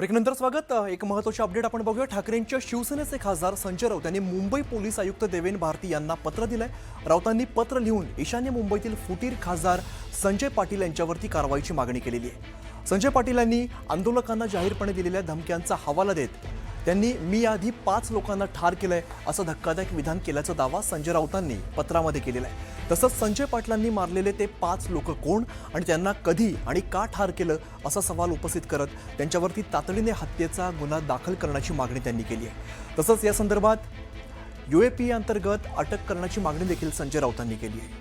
ब्रेकनंतर स्वागत। एक महत्त्वाची अपडेट आपण बघूया। ठाकरेंच्या शिवसेनेचे खासदार संजय राऊत यांनी मुंबई पोलीस आयुक्त देवेन भारती यांना पत्र दिलंय। राऊतांनी पत्र लिहून ईशान्य मुंबईतील फुटीर खासदार संजय पाटील यांच्यावरती कारवाईची मागणी केलेली आहे। संजय पाटील यांनी आंदोलकांना जाहीरपणे दिलेल्या धमक्यांचा हवाला देत त्यांनी मी याआधी 5 लोकांना ठार केलंय असं धक्कादायक विधान केल्याचा दावा संजय राऊतांनी पत्रामध्ये केलेला आहे। तसंच संजय पाटलांनी मारलेले ते 5 लोक कोण आणि त्यांना कधी आणि का ठार केलं असा सवाल उपस्थित करत त्यांच्यावरती तातडीने हत्येचा गुन्हा दाखल करण्याची मागणी त्यांनी केली आहे। तसंच या संदर्भात UAP अंतर्गत अटक करण्याची मागणी देखील संजय राऊतांनी केली आहे।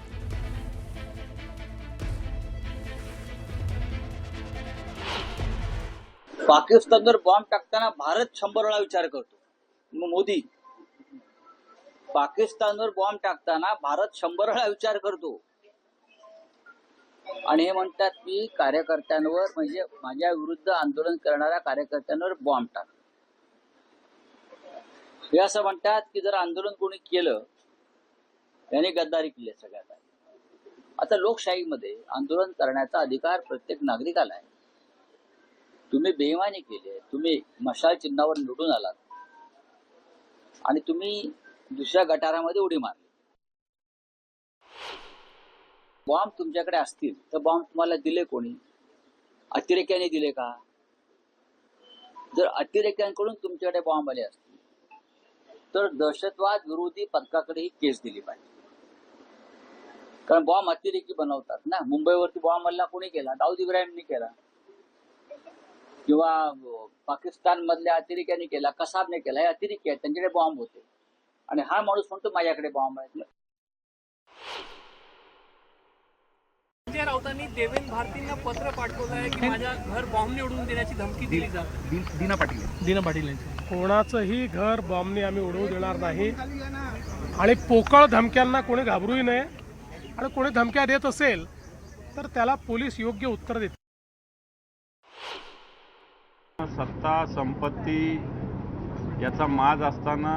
पाकिस्तानवर बॉम्ब टाकताना भारत 100 वेळा विचार करतो। मग मोदी पाकिस्तानवर बॉम्ब टाकताना भारत 100 वेळा विचार करतो आणि हे म्हणतात की कार्यकर्त्यांवर म्हणजे माझ्या विरुद्ध आंदोलन करणाऱ्या कार्यकर्त्यांवर बॉम्ब टाक। हे असं म्हणतात की जर आंदोलन कोणी केलं त्याने गद्दारी केली सगळ्यात। आता लोकशाहीमध्ये आंदोलन करण्याचा अधिकार प्रत्येक नागरिकाला आहे। तुम्ही बेईमानी केली, तुम्ही मशाल चिन्हावर निवडून आलात आणि तुम्ही दुसऱ्या गटारामध्ये उडी मारली। बॉम्ब तुमच्याकडे असतील तर बॉम्ब तुम्हाला दिले कोणी? अतिरेक्याने दिले का? जर अतिरेक्यांकडून तुमच्याकडे बॉम्ब आले असतील तर दहशतवाद विरोधी पथकाकडे ही केस दिली पाहिजे, कारण बॉम्ब अतिरेकी बनवतात ना। मुंबईवरती बॉम्ब हल्ला कोणी केला? दाऊद इब्राहिमने केला किंवा पाकिस्तान मधल्या अतिरेक्याने केला, कसाबने केला। हे अतिरेकी आहेत, त्यांच्याकडे बॉम्ब होते आणि हा माणूस म्हणतो माझ्याकडे बॉम्ब आहे। संजय राऊतांनी देवेन भारतींना पत्र पाठवलं आहे की माझ्या घर बॉम्बने उडवून देण्याची धमकी दिली जाते। दीना पाटील यांची कोणाचंही घर बॉम्बने आम्ही उडवू देणार नाही आणि पोकळ धमक्यांना कोणी घाबरूही नये आणि कोणी धमक्या देत असेल तर त्याला पोलीस योग्य उत्तर देतील। सत्ता संपत्ती याचा माज असताना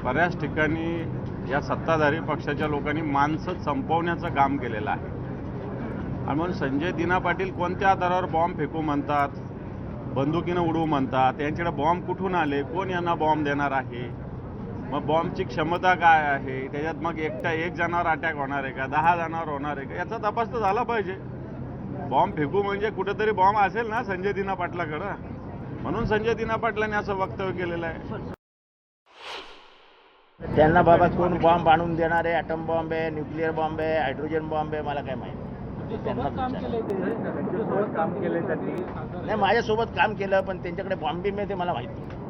बऱ्याच ठिकाणी या सत्ताधारी पक्षाच्या लोकांनी माणसं संपवण्याचं काम केलेलं आहे आणि म्हणून संजय दीना पाटील कोणत्या आधारावर बॉम्ब फेकू म्हणतात, बंदुकीनं उडवू म्हणतात? यांच्याकडे बॉम्ब कुठून आले? कोण यांना बॉम्ब देणार आहे? मग बॉम्बची क्षमता काय आहे? त्याच्यात मग एक जणावर अटॅक होणार आहे का? 10 जणांवर होणार आहे का? याचा तपास तर झाला पाहिजे। बॉम्ब फेकू म्हणजे कुठेतरी बॉम्ब असेल ना संजय दीना पाटलाकडं, म्हणून संजय दीना पाटलांनी असं वक्तव्य केलेलं आहे। त्यांना बाबा कोण बॉम्ब आणून देणार आहे? ॲटम बॉम्ब आहे, न्यूक्लिअर बॉम्ब आहे, हायड्रोजन बॉम्ब आहे, मला काय माहिती। नाही, माझ्यासोबत काम केलं पण त्यांच्याकडे बॉम्ब बी मिळते मला माहिती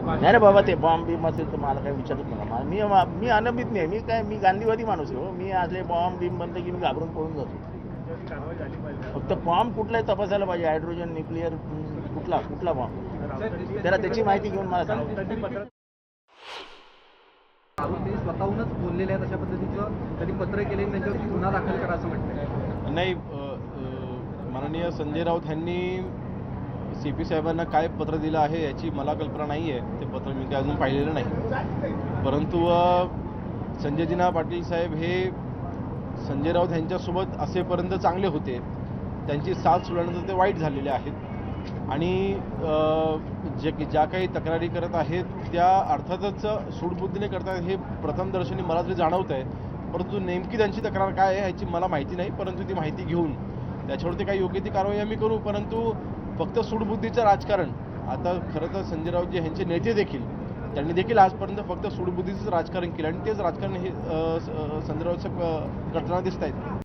नाही रे बाबा। ते बॉम्ब बीम असेल तर मला काही विचारत नका। मी अनभित नाही, मी गांधीवादी माणूस आहे हो। मी असले बॉम्ब बीम बनले की मी घाबरून पळून जातो। फक्त बॉम्ब कुठलाही तपासायला पाहिजे, हायड्रोजन, न्यूक्लिअर, कुठला बॉम्ब, त्याला त्याची माहिती घेऊन मला सांगा। आरोपी स्वतःहूनच बोललेले आहेत अशा पद्धतीचं त्यांनी पत्र केले, त्यांच्यावरती गुन्हा दाखल करा असं म्हणतात। नाही, माननीय संजय राऊत यांनी CP साहेबांना काय पत्र दिलं आहे याची मला कल्पना नाही आहे। ते पत्र मी काय अजून पाहिलेलं नाही, परंतु संजय दीना पाटील साहेब हे संजय राऊत यांच्यासोबत असेपर्यंत चांगले होते, त्यांची साथ सोडल्यानंतर ते वाईट झालेले आहेत आणि ज्या काही तक्रारी करत आहेत त्या अर्थातच सूडबुद्धीने करतात हे प्रथमदर्शनी मला तरी जाणवत आहे, परंतु नेमकी त्यांची तक्रार काय आहे ह्याची मला माहिती नाही। परंतु ती माहिती घेऊन त्याच्यावरती काही योग्य ती कारवाई आम्ही करू, परंतु फक्त सूडबुद्धीचं राजकारण आता खरं तर संजय राऊत यांचे नेते देखील त्यांनी देखील आजपर्यंत फक्त सूडबुद्धीचंच राजकारण केलं आणि तेच राजकारण हे संजय राऊत करताना दिसत आहेत।